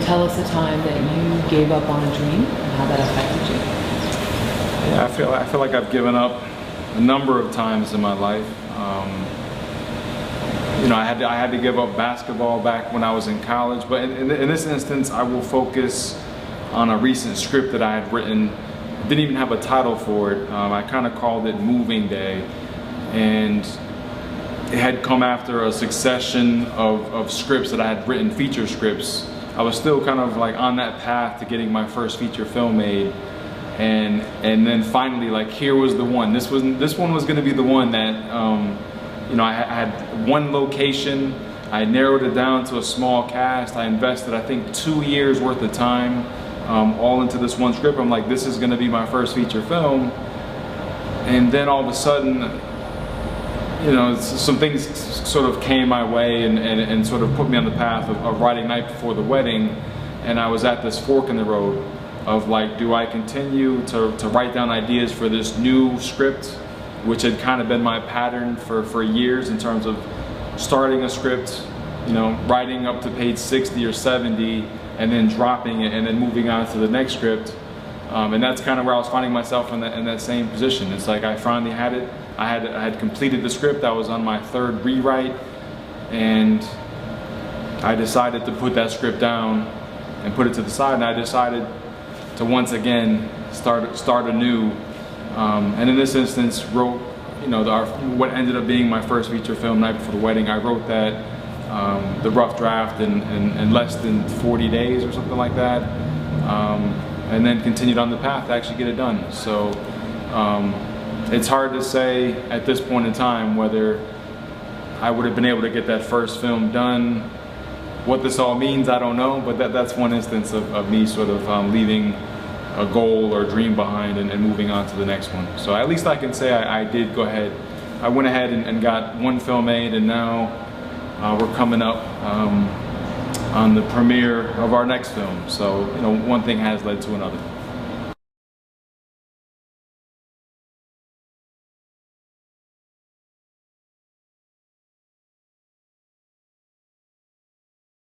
tell us a time that you gave up on a dream and how that affected you? Yeah, I feel like I've given up a number of times in my life. You know, I had to give up basketball back when I was in college, but in this instance, I will focus on a recent script that I had written. Didn't even have a title for it. I kind of called it Moving Day, and it had come after a succession of scripts that I had written, feature scripts. I was still kind of like on that path to getting my first feature film made, and then finally, like, here was the one. This one was going to be the one that you know, I had one location. I narrowed it down to a small cast. I invested, I think, 2 years worth of time all into this one script. I'm like, this is going to be my first feature film. And then all of a sudden, you know, some things sort of came my way and sort of put me on the path of writing Night Before the Wedding. And I was at this fork in the road of, like, do I continue to write down ideas for this new script, which had kind of been my pattern for years in terms of starting a script, you know, writing up to page 60 or 70 and then dropping it and then moving on to the next script. And that's kind of where I was finding myself in that same position. It's like I finally had it. I had completed the script. I was on my third rewrite, and I decided to put that script down and put it to the side, and I decided to once again start anew. And in this instance, wrote, you know, what ended up being my first feature film, Night Before the Wedding. I wrote that, the rough draft in less than 40 days or something like that, and then continued on the path to actually get it done. So it's hard to say at this point in time whether I would have been able to get that first film done. What this all means, I don't know, but that's one instance of me sort of leaving a goal or dream behind and moving on to the next one. So at least I can say I did go ahead. I went ahead and got one film made, and now we're coming up on the premiere of our next film. So, you know, one thing has led to another.